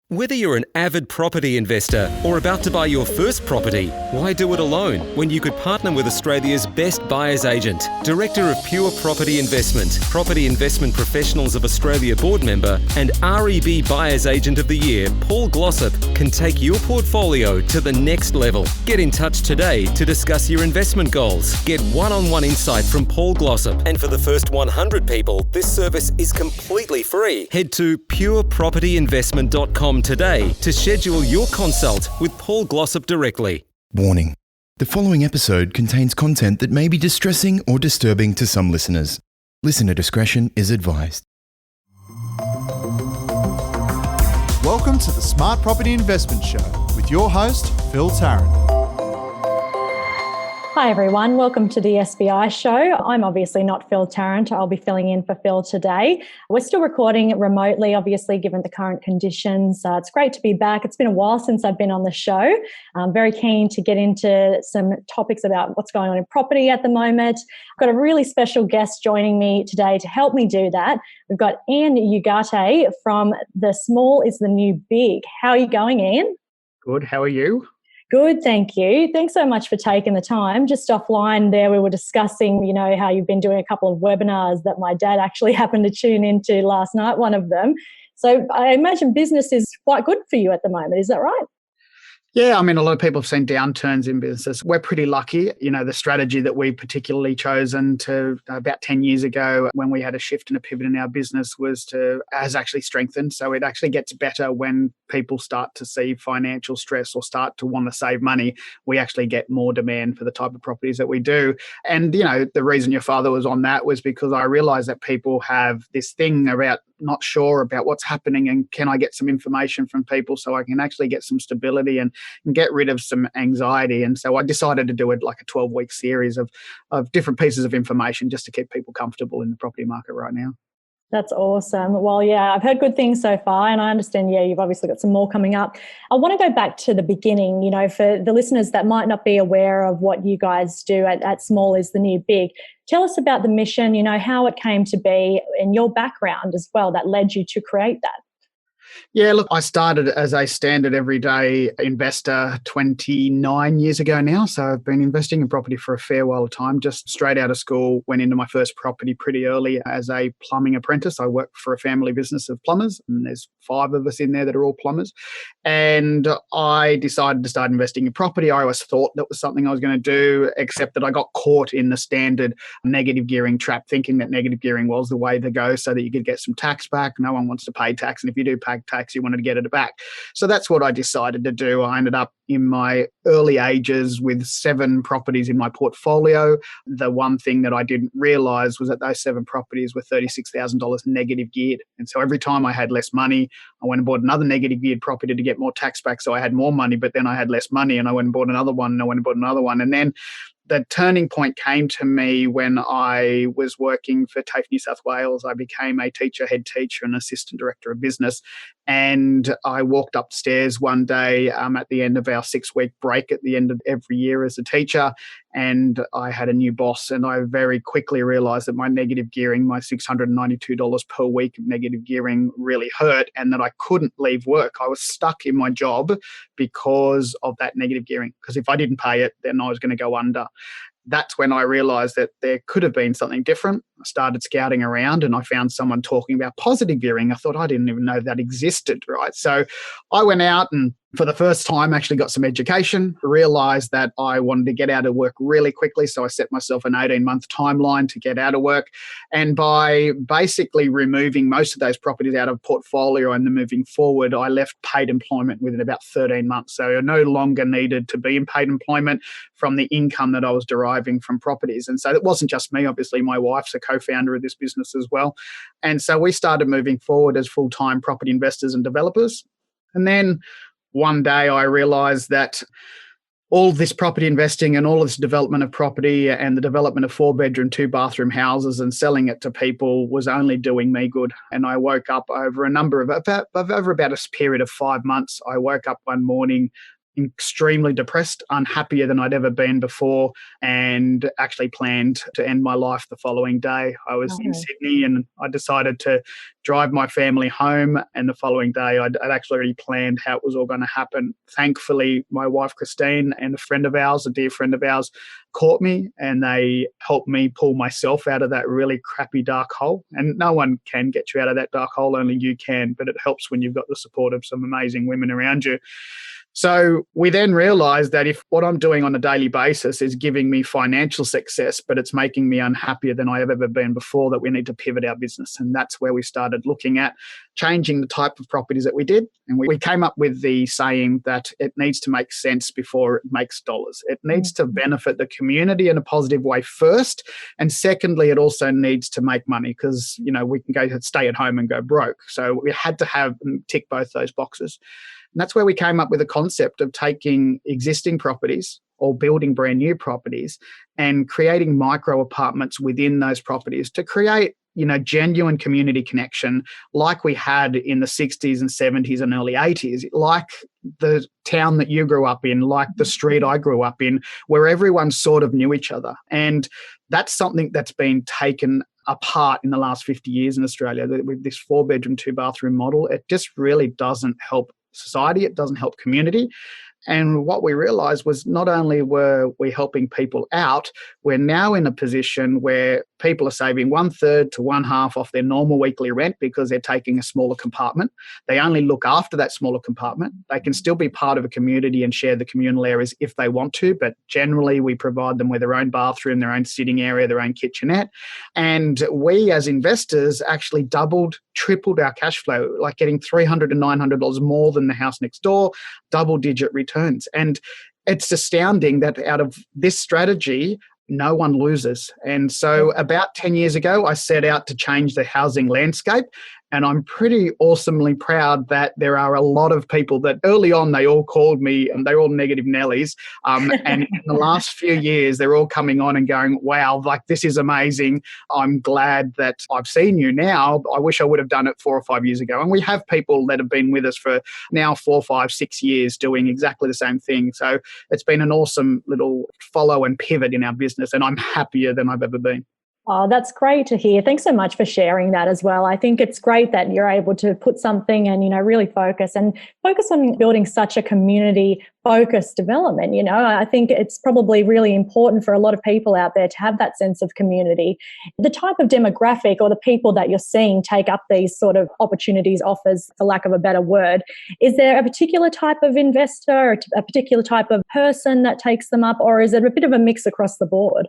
Whether you're an avid property investor or about to buy your first property, why do it alone when you could partner with Australia's best buyer's agent? Director of Pure Property Investment, Property Investment Professionals of Australia board member and REB Buyer's Agent of the Year, Paul Glossop, can take your portfolio to the next level. Get in touch today to discuss your investment goals. Get one-on-one insight from Paul Glossop. And for the first 100 people, this service is completely free. Head to purepropertyinvestment.com today to schedule your consult with Paul Glossop directly. Warning. The following episode contains content that may be distressing or disturbing to some listeners. Listener discretion is advised. Welcome to the Smart Property Investment Show with your host, Phil Tarrant. Hi everyone, welcome to the SBI show. I'm obviously not Phil Tarrant. I'll be filling in for Phil today. We're still recording remotely, obviously, given the current conditions. It's great to be back. It's been a while since I've been on the show. I'm very keen to get into some topics about what's going on in property at the moment. I've got a really special guest joining me today to help me do that. We've got Ian Ugarte from The Small is the New Big. How are you going, Ian? Good. How are you? Good, thank you. Thanks so much for taking the time. Just offline there, we were discussing, how you've been doing a couple of webinars that my dad actually happened to tune into last night, one of them. So I imagine business is quite good for you at the moment. Is that right? Yeah, a lot of people have seen downturns in business. We're pretty lucky. The strategy that we particularly chosen to about 10 years ago when we had a shift and a pivot in our business has actually strengthened. So it actually gets better when people start to see financial stress or start to want to save money. We actually get more demand for the type of properties that we do. And, the reason your father was on that was because I realized that people have this thing about not sure about what's happening and can I get some information from people so I can actually get some stability and get rid of some anxiety. And so I decided to do it like a 12-week series of different pieces of information just to keep people comfortable in the property market right now. That's awesome. Well, yeah, I've heard good things so far, and I understand, you've obviously got some more coming up. I want to go back to the beginning, for the listeners that might not be aware of what you guys do at Small is the New Big. Tell us about the mission, how it came to be and your background as well that led you to create that. Yeah, look, I started as a standard everyday investor 29 years ago now. So I've been investing in property for a fair while of time. Just straight out of school, went into my first property pretty early as a plumbing apprentice. I work for a family business of plumbers, and there's 5 of us in there that are all plumbers. And I decided to start investing in property. I always thought that was something I was going to do, except that I got caught in the standard negative gearing trap, thinking that negative gearing was the way to go so that you could get some tax back. No one wants to pay tax. And if you do pay tax, you wanted to get it back. So that's what I decided to do. I ended up in my early ages with 7 properties in my portfolio. The one thing that I didn't realize was that those 7 properties were $36,000 negative geared. And so every time I had less money, I went and bought another negative geared property to get more tax back. So I had more money, but then I had less money and I went and bought another one and I went and bought another one. And then the turning point came to me when I was working for TAFE New South Wales. I became a teacher, head teacher and assistant director of business. And I walked upstairs one day at the end of our 6-week break at the end of every year as a teacher. And I had a new boss. And I very quickly realized that my negative gearing, my $692 per week of negative gearing really hurt and that I couldn't leave work. I was stuck in my job because of that negative gearing. Because if I didn't pay it, then I was going to go under. That's when I realized that there could have been something different. I started scouting around and I found someone talking about positive gearing. I thought I didn't even know that existed, right? So I went out and for the first time actually got some education, realized that I wanted to get out of work really quickly. So I set myself an 18-month timeline to get out of work. And by basically removing most of those properties out of portfolio and then moving forward, I left paid employment within about 13 months. So I no longer needed to be in paid employment from the income that I was deriving from properties. And so it wasn't just me. Obviously, my wife's a co-founder of this business as well. And so we started moving forward as full-time property investors and developers. And then one day I realized that all this property investing and all this development of property and the development of 4-bedroom, 2-bathroom houses and selling it to people was only doing me good. And I woke up over a period of 5 months. I woke up one morning extremely depressed, unhappier than I'd ever been before, and actually planned to end my life the following day. I was in Sydney and I decided to drive my family home, and the following day I'd actually already planned how it was all going to happen. Thankfully, my wife Christine and a friend of ours, a dear friend of ours, caught me, and they helped me pull myself out of that really crappy dark hole. And no one can get you out of that dark hole, only you can, but it helps when you've got the support of some amazing women around you. So we then realized that if what I'm doing on a daily basis is giving me financial success, but it's making me unhappier than I have ever been before, that we need to pivot our business. And that's where we started looking at changing the type of properties that we did. And we came up with the saying that it needs to make sense before it makes dollars. It needs to benefit the community in a positive way first. And secondly, it also needs to make money because, we can go stay at home and go broke. So we had to tick both those boxes. And that's where we came up with a concept of taking existing properties or building brand new properties and creating micro apartments within those properties to create, genuine community connection like we had in the 60s and 70s and early 80s, like the town that you grew up in, like the street I grew up in, where everyone sort of knew each other. And that's something that's been taken apart in the last 50 years in Australia with this 4-bedroom, 2-bathroom model. It just really doesn't help society. It doesn't help community. And what we realized was not only were we helping people out, we're now in a position where people are saving 1/3 to 1/2 off their normal weekly rent because they're taking a smaller compartment. They only look after that smaller compartment. They can still be part of a community and share the communal areas if they want to, but generally we provide them with their own bathroom, their own sitting area, their own kitchenette. And we as investors actually doubled, tripled our cash flow, like getting $300 to $900 more than the house next door, double-digit returns. And it's astounding that out of this strategy, no one loses. And so about 10 years ago, I set out to change the housing landscape. And I'm pretty awesomely proud that there are a lot of people that early on, they all called me and they're all negative Nellies. And in the last few years, they're all coming on and going, wow, like this is amazing. I'm glad that I've seen you now. I wish I would have done it 4 or 5 years ago. And we have people that have been with us for now 4, 5, 6 years doing exactly the same thing. So it's been an awesome little follow and pivot in our business. And I'm happier than I've ever been. Oh, that's great to hear. Thanks so much for sharing that as well. I think it's great that you're able to put something and, really focus on building such a community-focused development. I think it's probably really important for a lot of people out there to have that sense of community. The type of demographic or the people that you're seeing take up these sort of opportunities, offers, for lack of a better word, is there a particular type of investor or a particular type of person that takes them up, or is it a bit of a mix across the board?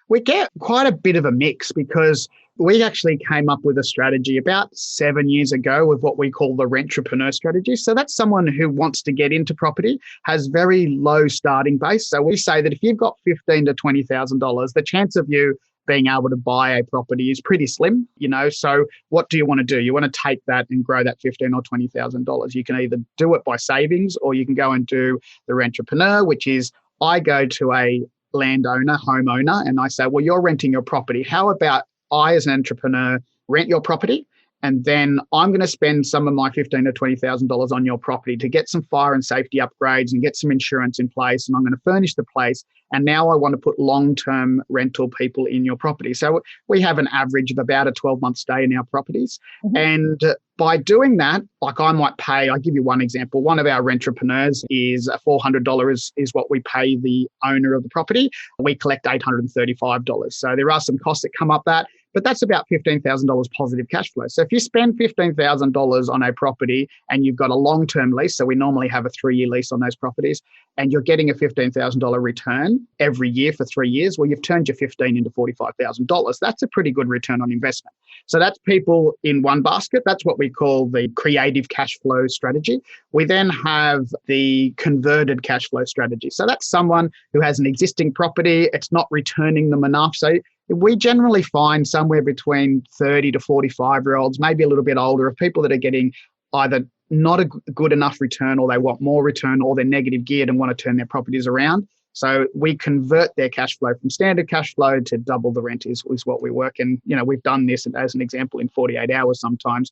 We get quite a bit of a mix because we actually came up with a strategy about 7 years ago with what we call the rentrepreneur strategy. So that's someone who wants to get into property, has very low starting base. So we say that if you've got $15,000 to $20,000, the chance of you being able to buy a property is pretty slim, So what do you want to do? You want to take that and grow that $15,000 or $20,000. You can either do it by savings or you can go and do the rentrepreneur, which is I go to a landowner, homeowner, and I say, well, you're renting your property. How about I, as an entrepreneur, rent your property? And then I'm going to spend some of my $15,000 to $20,000 on your property to get some fire and safety upgrades and get some insurance in place. And I'm going to furnish the place. And now I want to put long-term rental people in your property. So we have an average of about a 12-month stay in our properties. Mm-hmm. And by doing that, like I might pay, I'll give you one example. One of our rentrepreneurs is $400 is what we pay the owner of the property. We collect $835. So there are some costs that come up that. But that's about $15,000 positive cash flow. So if you spend $15,000 on a property and you've got a long-term lease, so we normally have a 3-year lease on those properties, and you're getting a $15,000 return every year for 3 years, well, you've turned your $15,000 into $45,000. That's a pretty good return on investment. So that's people in one basket. That's what we call the creative cash flow strategy. We then have the converted cash flow strategy. So that's someone who has an existing property. It's not returning them enough. So we generally find somewhere between 30 to 45-year-olds, maybe a little bit older, of people that are getting either not a good enough return or they want more return or they're negative geared and want to turn their properties around. So we convert their cash flow from standard cash flow to double the rent is what we work. And, we've done this as an example in 48 hours sometimes.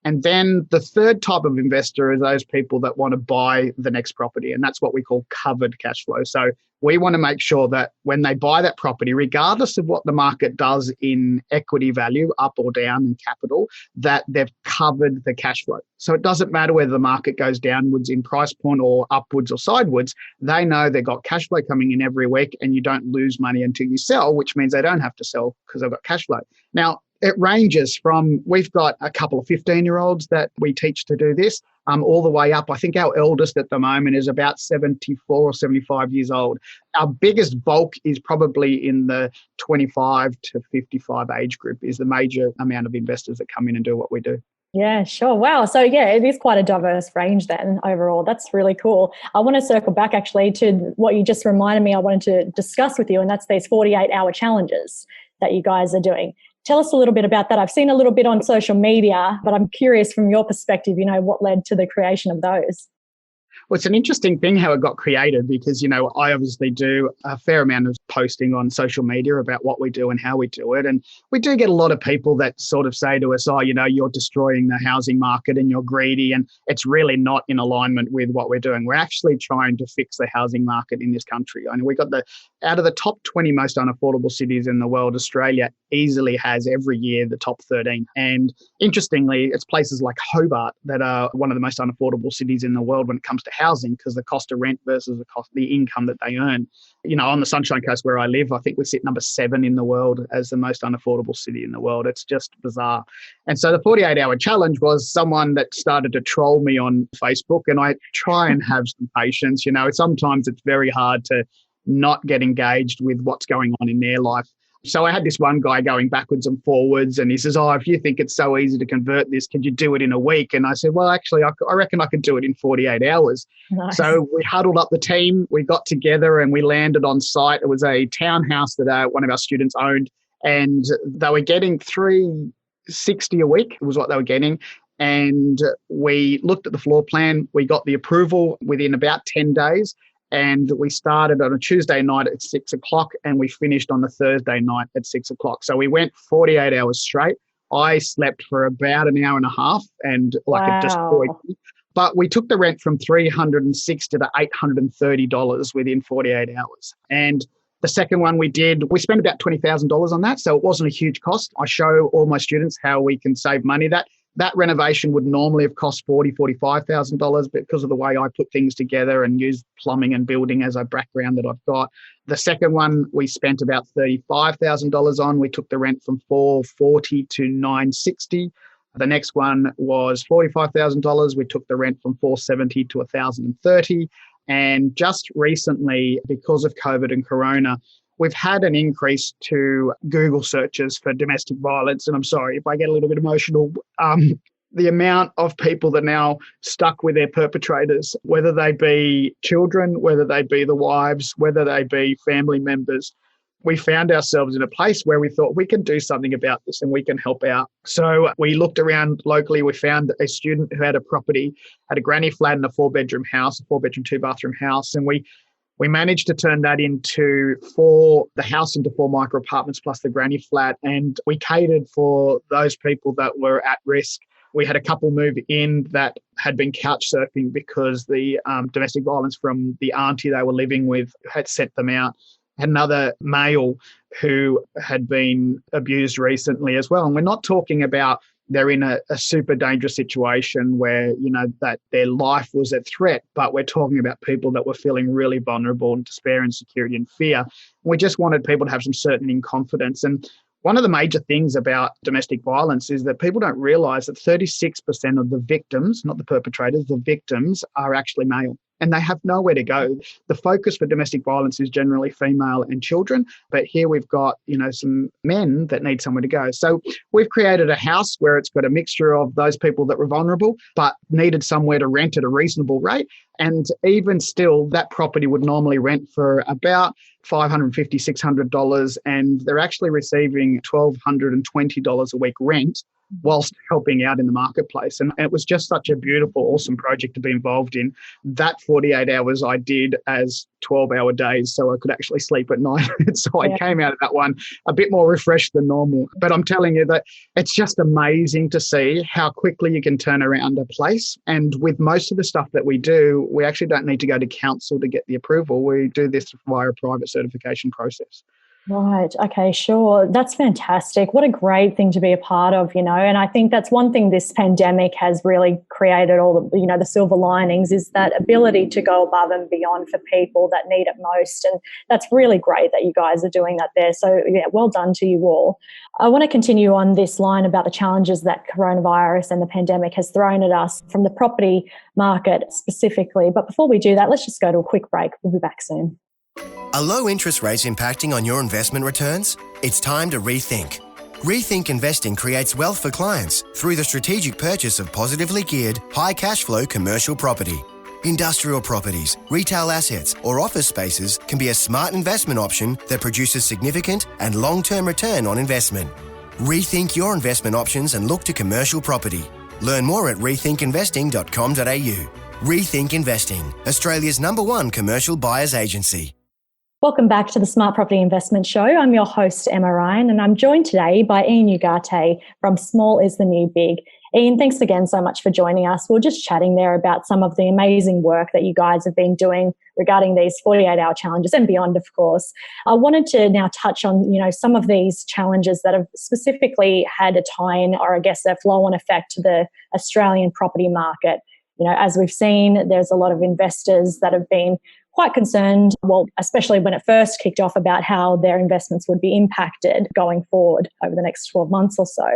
And then the third type of investor is those people that want to buy the next property. And that's what we call covered cash flow. So we want to make sure that when they buy that property, regardless of what the market does in equity value, up or down in capital, that they've covered the cash flow. So it doesn't matter whether the market goes downwards in price point or upwards or sidewards. They know they've got cash flow coming in every week and you don't lose money until you sell, which means they don't have to sell because they've got cash flow. Now, it ranges from, we've got a couple of 15-year-olds that we teach to do this, all the way up. I think our eldest at the moment is about 74 or 75 years old. Our biggest bulk is probably in the 25 to 55 age group, is the major amount of investors that come in and do what we do. Yeah, sure. Wow. So yeah, it is quite a diverse range then overall. That's really cool. I want to circle back actually to what you just reminded me I wanted to discuss with you, and that's these 48-hour challenges that you guys are doing. Tell us a little bit about that. I've seen a little bit on social media, but I'm curious from your perspective, what led to the creation of those? Well, it's an interesting thing how it got created because, I obviously do a fair amount of posting on social media about what we do and how we do it. And we do get a lot of people that sort of say to us, you're destroying the housing market and you're greedy. And it's really not in alignment with what we're doing. We're actually trying to fix the housing market in this country. I mean, we got out of the top 20 most unaffordable cities in the world, Australia easily has every year the top 13. And interestingly, it's places like Hobart that are one of the most unaffordable cities in the world when it comes to housing, because the cost of rent versus the income that they earn. On the Sunshine Coast where I live, I think we sit number 7 in the world as the most unaffordable city in the world. It's just bizarre. And so the 48-hour challenge was someone that started to troll me on Facebook, and I try and have some patience. Sometimes it's very hard to not get engaged with what's going on in their life. So I had this one guy going backwards and forwards, and he says, if you think it's so easy to convert this, could you do it in a week? And I said, well, actually, I reckon I could do it in 48 hours. Nice. So we huddled up the team, we got together and we landed on site. It was a townhouse that one of our students owned, and they were getting $360 a week was what they were getting. And we looked at the floor plan. We got the approval within about 10 days. And we started on a Tuesday night at 6 o'clock and we finished on a Thursday night at 6 o'clock. So we went 48 hours straight. I slept for about an hour and a half and it destroyed me. But we took the rent from $360 to $830 within 48 hours. And the second one we did, we spent about $20,000 on that. So it wasn't a huge cost. I show all my students how we can save money. That renovation would normally have cost $40,000, $45,000, but because of the way I put things together and use plumbing and building as a background that I've got. The second one, we spent about $35,000 on. We took the rent from $440 to $960. The next one was $45,000. We took the rent from $470 to $1,030. And just recently, because of COVID and Corona, we've had an increase to Google searches for domestic violence. And I'm sorry if I get a little bit emotional. The amount of people that are now stuck with their perpetrators, whether they be children, whether they be the wives, whether they be family members, we found ourselves in a place where we thought we can do something about this and we can help out. So we looked around locally. We found a student who had a property, had a granny flat and a 4-bedroom house, a 4-bedroom, 2-bathroom house. And we managed to turn that into the house into 4 micro apartments plus the granny flat. And we catered for those people that were at risk. We had a couple move in that had been couch surfing because the domestic violence from the auntie they were living with had sent them out. Had another male who had been abused recently as well. And we're not talking about they're in a super dangerous situation where, that their life was at threat, but we're talking about people that were feeling really vulnerable and despair, insecurity and fear. We just wanted people to have some certainty and confidence. And one of the major things about domestic violence is that people don't realise that 36% of the victims, not the perpetrators, the victims are actually male. And they have nowhere to go. The focus for domestic violence is generally female and children, but here we've got, some men that need somewhere to go. So we've created a house where it's got a mixture of those people that were vulnerable, but needed somewhere to rent at a reasonable rate. And even still, that property would normally rent for about $550, $600, and they're actually receiving $1,220 a week rent whilst helping out in the marketplace. And it was just such a beautiful, awesome project to be involved in. That 48 hours I did as 12-hour days so I could actually sleep at night. So I came out of that one a bit more refreshed than normal. But I'm telling you that it's just amazing to see how quickly you can turn around a place. And with most of the stuff that we do, we actually don't need to go to council to get the approval. We do this via a private certification process. Right. Okay, sure. That's fantastic. What a great thing to be a part of, and I think that's one thing this pandemic has really created all the, the silver linings is that ability to go above and beyond for people that need it most. And that's really great that you guys are doing that there. So well done to you all. I want to continue on this line about the challenges that coronavirus and the pandemic has thrown at us from the property market specifically. But before we do that, let's just go to a quick break. We'll be back soon. Are low interest rates impacting on your investment returns? It's time to rethink. Rethink Investing creates wealth for clients through the strategic purchase of positively geared, high cash flow commercial property. Industrial properties, retail assets, or office spaces can be a smart investment option that produces significant and long-term return on investment. Rethink your investment options and look to commercial property. Learn more at rethinkinvesting.com.au. Rethink Investing, Australia's #1 commercial buyers agency. Welcome back to the Smart Property Investment Show. I'm your host, Emma Ryan, and I'm joined today by Ian Ugarte from Small is the New Big. Ian, thanks again so much for joining us. We're just chatting there about some of the amazing work that you guys have been doing regarding these 48-hour challenges and beyond, of course. I wanted to now touch on, some of these challenges that have specifically had a tie-in or I guess a flow-on effect to the Australian property market. As we've seen, there's a lot of investors that have been quite concerned, especially when it first kicked off about how their investments would be impacted going forward over the next 12 months or so.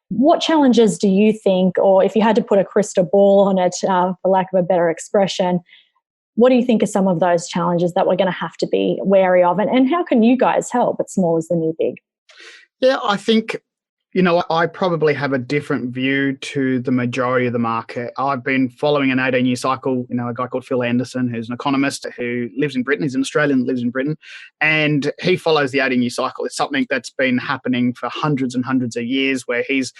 What challenges do you think, or if you had to put a crystal ball on it, for lack of a better expression, what do you think are some of those challenges that we're going to have to be wary of? And how can you guys help at Small is the New Big? Yeah, I think I probably have a different view to the majority of the market. I've been following an 18-year cycle, a guy called Phil Anderson, who's an economist who lives in Britain. He's an Australian that lives in Britain. And he follows the 18-year cycle. It's something that's been happening for hundreds and hundreds of years where he's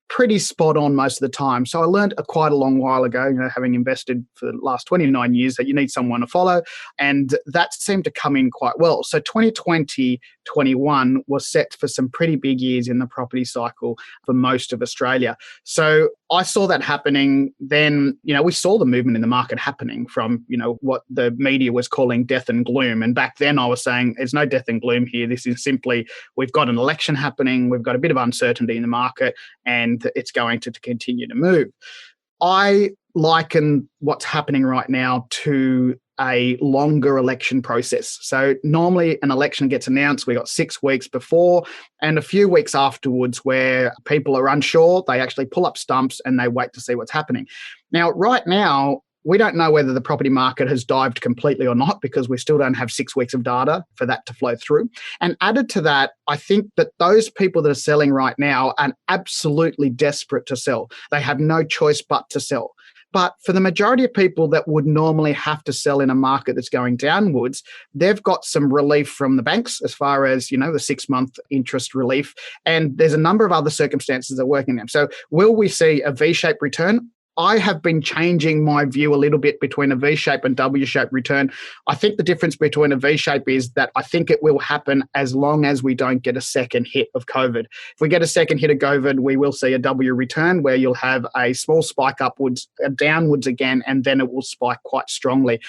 pretty spot on most of the time. So I learned quite a long while ago, having invested for the last 29 years, that you need someone to follow. And that seemed to come in quite well. So 2020, 21 was set for some pretty big years in the property cycle for most of Australia. So I saw that happening. Then, we saw the movement in the market happening from, what the media was calling death and gloom. And back then I was saying, there's no death and gloom here. This is simply, we've got an election happening. We've got a bit of uncertainty in the market and it's going to continue to move. I liken what's happening right now to a longer election process. So normally an election gets announced, we got 6 weeks before and a few weeks afterwards where people are unsure, they actually pull up stumps and they wait to see what's happening. Now, right now, we don't know whether the property market has dived completely or not because we still don't have 6 weeks of data for that to flow through. And added to that, I think that those people that are selling right now are absolutely desperate to sell. They have no choice but to sell. But for the majority of people that would normally have to sell in a market that's going downwards, they've got some relief from the banks as far as, the 6-month interest relief. And there's a number of other circumstances that are working them. So will we see a V-shaped return? I have been changing my view a little bit between a V-shape and W-shape return. I think the difference between a V-shape is that I think it will happen as long as we don't get a second hit of COVID. If we get a second hit of COVID, we will see a W return where you'll have a small spike upwards, downwards again, and then it will spike quite strongly.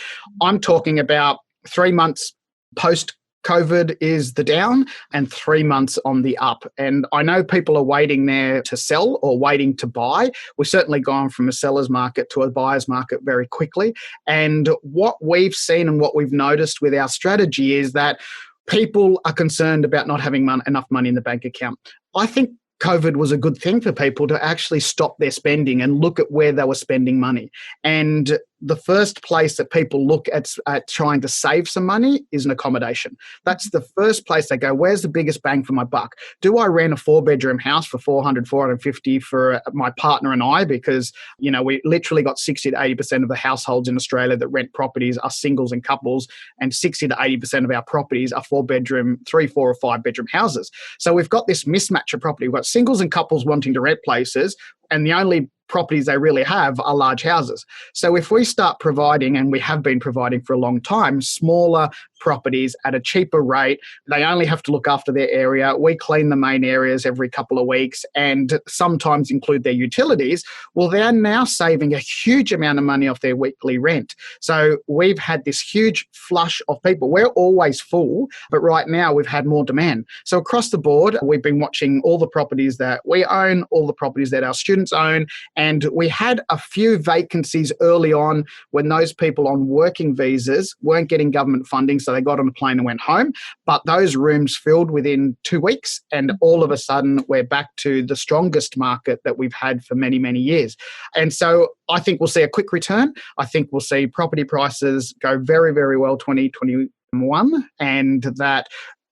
I'm talking about 3 months post COVID is the down and 3 months on the up. And I know people are waiting there to sell or waiting to buy. We've certainly gone from a seller's market to a buyer's market very quickly. And what we've seen and what we've noticed with our strategy is that people are concerned about not having enough money in the bank account. I think COVID was a good thing for people to actually stop their spending and look at where they were spending money. And the first place that people look at trying to save some money is an accommodation. That's the first place they go, where's the biggest bang for my buck? Do I rent a 4-bedroom house for $450 for my partner and I? Because, we literally got 60 to 80% of the households in Australia that rent properties are singles and couples, and 60 to 80% of our properties are 4-bedroom, 3, 4 or 5-bedroom houses. So we've got this mismatch of property. We've got singles and couples wanting to rent places, and the only properties they really have are large houses. So if we start providing, and we have been providing for a long time, smaller properties at a cheaper rate, they only have to look after their area. We clean the main areas every couple of weeks and sometimes include their utilities. Well, they're now saving a huge amount of money off their weekly rent. So we've had this huge flush of people. We're always full, but right now we've had more demand. So across the board, we've been watching all the properties that we own, all the properties that our students own, and we had a few vacancies early on when those people on working visas weren't getting government funding, so they got on a plane and went home. But those rooms filled within 2 weeks, and all of a sudden we're back to the strongest market that we've had for many, many years. And so I think we'll see a quick return. I think we'll see property prices go very, very well 2021, and that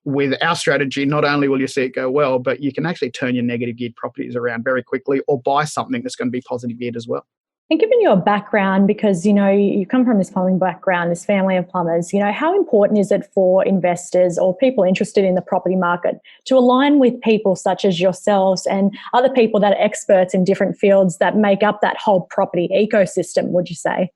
with our strategy, not only will you see it go well, but you can actually turn your negative geared properties around very quickly or buy something that's going to be positive geared as well. And given your background, because, you come from this plumbing background, this family of plumbers, how important is it for investors or people interested in the property market to align with people such as yourselves and other people that are experts in different fields that make up that whole property ecosystem, would you say?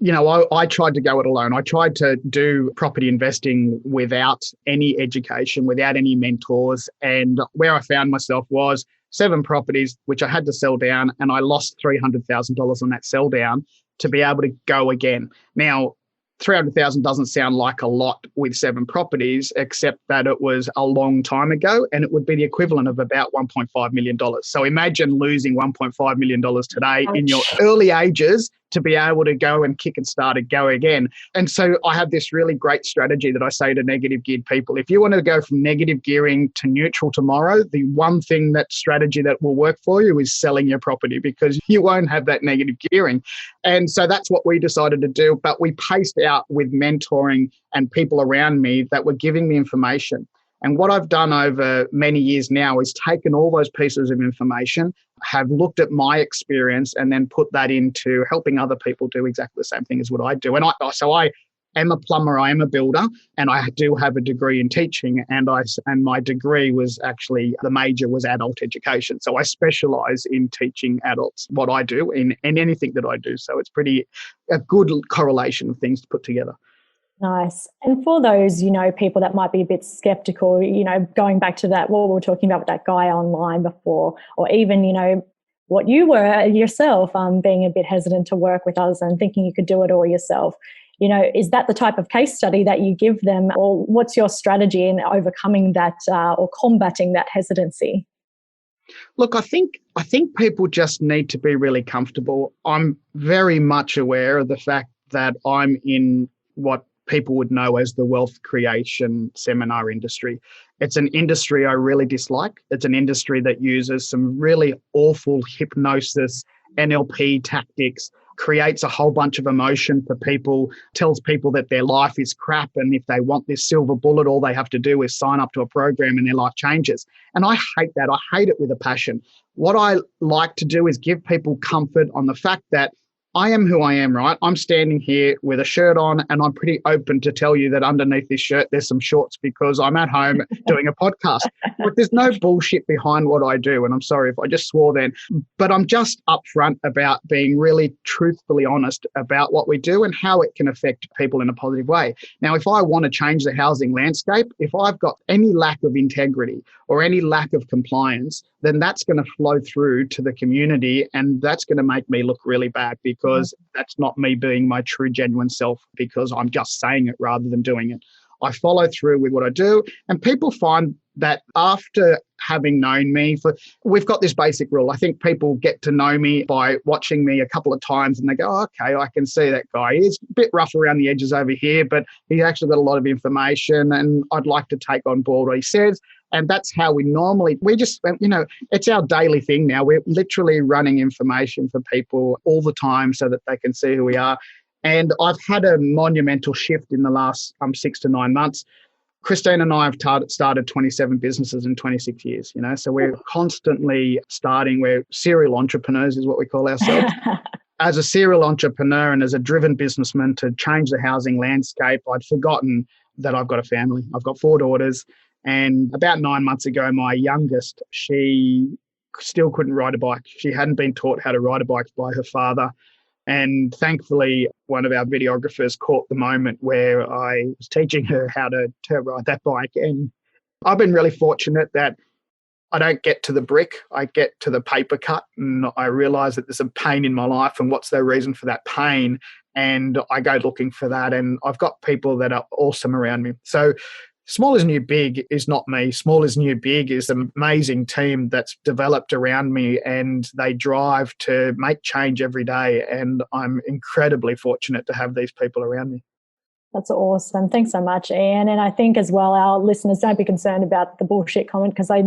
I tried to go it alone. I tried to do property investing without any education, without any mentors. And where I found myself was 7 properties, which I had to sell down, and I lost $300,000 on that sell down to be able to go again. Now, $300,000 doesn't sound like a lot with 7 properties, except that it was a long time ago, and it would be the equivalent of about $1.5 million. So imagine losing $1.5 million today in your early ages to be able to go and kick and start and go again. And so I have this really great strategy that I say to negative geared people. If you want to go from negative gearing to neutral tomorrow, the one thing, that strategy that will work for you is selling your property, because you won't have that negative gearing. And so that's what we decided to do. But we paced out with mentoring and people around me that were giving me information. And what I've done over many years now is taken all those pieces of information, have looked at my experience, and then put that into helping other people do exactly the same thing as what I do. And I am a plumber, I am a builder, and I do have a degree in teaching. And my degree was actually, the major was adult education. So I specialize in teaching adults what I do in anything that I do. So it's a good correlation of things to put together. Nice. And for those, people that might be a bit skeptical, going back to that, what we were talking about with that guy online before, or even, what you were yourself, being a bit hesitant to work with others and thinking you could do it all yourself. Is that the type of case study that you give them, or what's your strategy in overcoming that or combating that hesitancy? Look, I think people just need to be really comfortable. I'm very much aware of the fact that I'm in what people would know as the wealth creation seminar industry. It's an industry I really dislike. It's an industry that uses some really awful hypnosis, NLP tactics, creates a whole bunch of emotion for people, tells people that their life is crap, and if they want this silver bullet, all they have to do is sign up to a program and their life changes. And I hate that. I hate it with a passion. What I like to do is give people comfort on the fact that I am who I am, right? I'm standing here with a shirt on, and I'm pretty open to tell you that underneath this shirt, there's some shorts because I'm at home doing a podcast. But there's no bullshit behind what I do. And I'm sorry if I just swore then, but I'm just upfront about being really truthfully honest about what we do and how it can affect people in a positive way. Now, if I want to change the housing landscape, if I've got any lack of integrity or any lack of compliance, then that's going to flow through to the community, and that's going to make me look really bad, because that's not me being my true, genuine self, because I'm just saying it rather than doing it. I follow through with what I do, and people find that after having known me, we've got this basic rule. I think people get to know me by watching me a couple of times, and they go, oh, okay, I can see that guy. He's a bit rough around the edges over here, but he's actually got a lot of information, and I'd like to take on board what he says. And that's how it's our daily thing now. We're literally running information for people all the time so that they can see who we are. And I've had a monumental shift in the last 6 to 9 months. Christine and I have started 27 businesses in 26 years, so we're constantly starting. We're serial entrepreneurs is what we call ourselves. As a serial entrepreneur and as a driven businessman to change the housing landscape, I'd forgotten that I've got a family. I've got 4 daughters. And about 9 months ago, my youngest, she still couldn't ride a bike. She hadn't been taught how to ride a bike by her father. And thankfully, one of our videographers caught the moment where I was teaching her how to ride that bike. And I've been really fortunate that I don't get to the brick, I get to the paper cut, and I realise that there's a pain in my life and what's the reason for that pain. And I go looking for that. And I've got people that are awesome around me. So Small is New Big is not me. Small is New Big is an amazing team that's developed around me, and they drive to make change every day. And I'm incredibly fortunate to have these people around me. That's awesome. Thanks so much, Ian. And I think as well, our listeners, don't be concerned about the bullshit comment, because they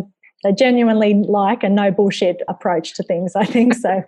genuinely like a no bullshit approach to things, I think. So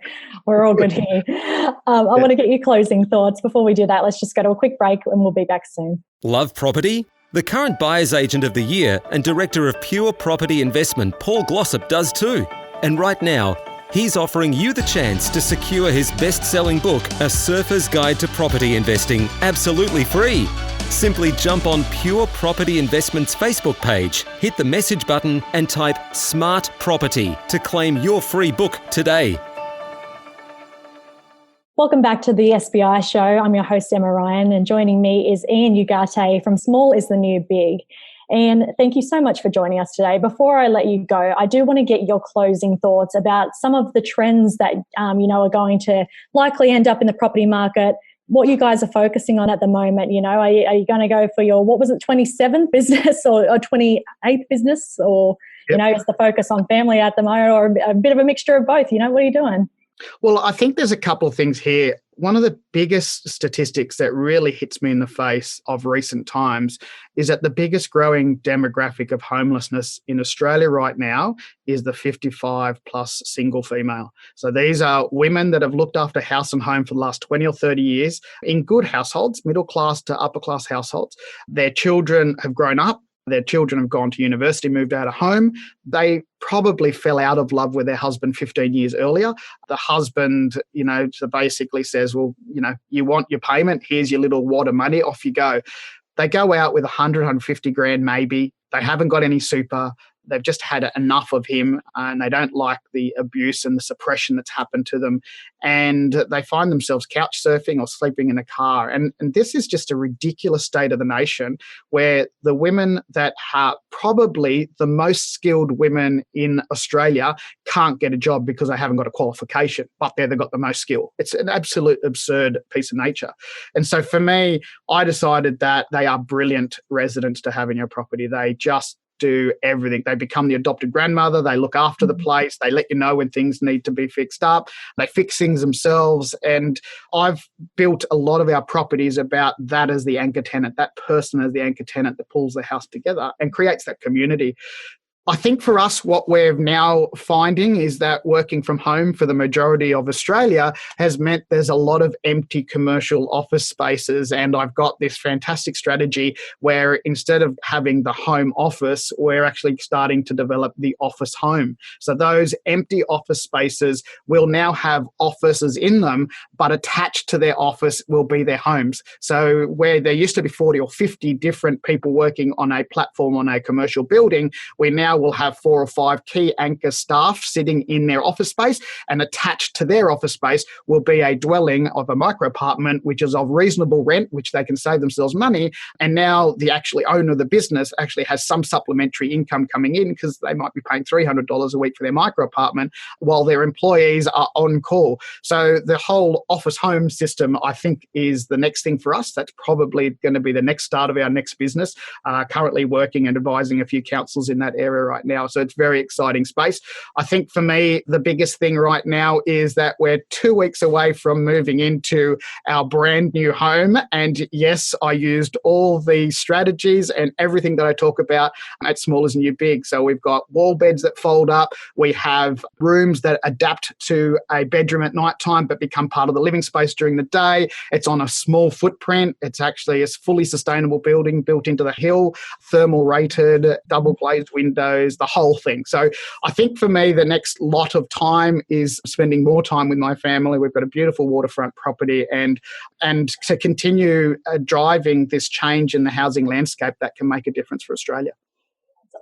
we're all good here. I want to get your closing thoughts. Before we do that, let's just go to a quick break and we'll be back soon. Love property? The current Buyer's Agent of the Year and Director of Pure Property Investment, Paul Glossop, does too. And right now, he's offering you the chance to secure his best-selling book, A Surfer's Guide to Property Investing, absolutely free. Simply jump on Pure Property Investment's Facebook page, hit the message button and type Smart Property to claim your free book today. Welcome back to the SBI show. I'm your host, Emma Ryan, and joining me is Ian Ugarte from Small is the New Big. And thank you so much for joining us today. Before I let you go, I do want to get your closing thoughts about some of the trends that are going to likely end up in the property market. What you guys are focusing on at the moment, are you going to go for your, 27th business or 28th business, or Yep. is the focus on family at the moment, or a bit of a mixture of both? What are you doing? Well, I think there's a couple of things here. One of the biggest statistics that really hits me in the face of recent times is that the biggest growing demographic of homelessness in Australia right now is the 55 plus single female. So these are women that have looked after house and home for the last 20 or 30 years in good households, middle class to upper class households. Their children have grown up. Their children have gone to university, moved out of home. They probably fell out of love with their husband 15 years earlier. The husband, so basically says, well, you want your payment, here's your little wad of money, off you go. They go out with 100, 150 grand maybe. They haven't got any super. They've just had enough of him, and they don't like the abuse and the suppression that's happened to them. And they find themselves couch surfing or sleeping in a car. And this is just a ridiculous state of the nation, where the women that are probably the most skilled women in Australia can't get a job because they haven't got a qualification, but they've got the most skill. It's an absolute absurd piece of nature. And so for me, I decided that they are brilliant residents to have in your property. They just do everything. They become the adopted grandmother. They look after the place. They let you know when things need to be fixed up. They fix things themselves. And I've built a lot of our properties about that as the anchor tenant, that person as the anchor tenant that pulls the house together and creates that community. I think for us, what we're now finding is that working from home for the majority of Australia has meant there's a lot of empty commercial office spaces. And I've got this fantastic strategy where instead of having the home office, we're actually starting to develop the office home. So those empty office spaces will now have offices in them, but attached to their office will be their homes. So where there used to be 40 or 50 different people working on a platform on a commercial building, we now will have 4 or 5 key anchor staff sitting in their office space, and attached to their office space will be a dwelling of a micro apartment, which is of reasonable rent, which they can save themselves money. And now the actually owner of the business actually has some supplementary income coming in, because they might be paying $300 a week for their micro apartment while their employees are on call. So the whole office home system, I think, is the next thing for us. That's probably going to be the next start of our next business. Currently working and advising a few councils in that area right now. So it's very exciting space. I think for me, the biggest thing right now is that we're 2 weeks away from moving into our brand new home. And yes, I used all the strategies and everything that I talk about at Small is New Big. So we've got wall beds that fold up. We have rooms that adapt to a bedroom at night time but become part of the living space during the day. It's on a small footprint. It's actually a fully sustainable building built into the hill, thermal rated, double glazed windows, the whole thing. So I think for me, the next lot of time is spending more time with my family. We've got a beautiful waterfront property and to continue driving this change in the housing landscape that can make a difference for Australia.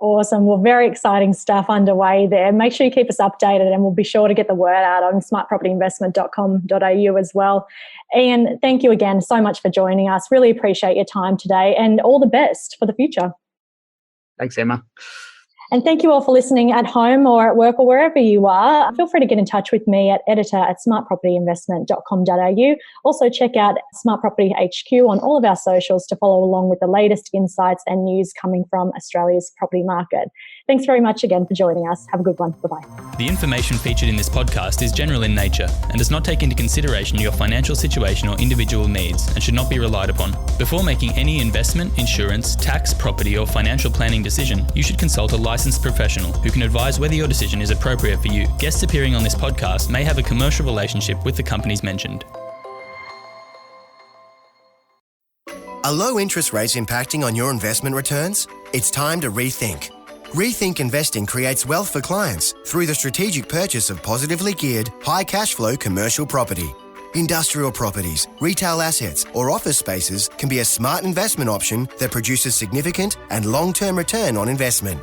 Awesome. Well, very exciting stuff underway there. Make sure you keep us updated and we'll be sure to get the word out on smartpropertyinvestment.com.au as well. Ian, thank you again so much for joining us. Really appreciate your time today and all the best for the future. Thanks, Emma. And thank you all for listening at home or at work or wherever you are. Feel free to get in touch with me at editor@smartpropertyinvestment.com.au. Also check out Smart Property HQ on all of our socials to follow along with the latest insights and news coming from Australia's property market. Thanks very much again for joining us. Have a good one. Bye-bye. The information featured in this podcast is general in nature and does not take into consideration your financial situation or individual needs and should not be relied upon. Before making any investment, insurance, tax, property or financial planning decision, you should consult a licensed professional who can advise whether your decision is appropriate for you. Guests appearing on this podcast may have a commercial relationship with the companies mentioned. Are low interest rates impacting on your investment returns? It's time to rethink. Rethink Investing creates wealth for clients through the strategic purchase of positively geared, high cash flow commercial property. Industrial properties, retail assets, or office spaces can be a smart investment option that produces significant and long-term return on investment.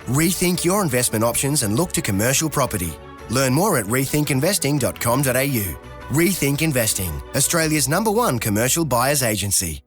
Rethink your investment options and look to commercial property. Learn more at rethinkinvesting.com.au. Rethink Investing, Australia's #1 commercial buyers agency.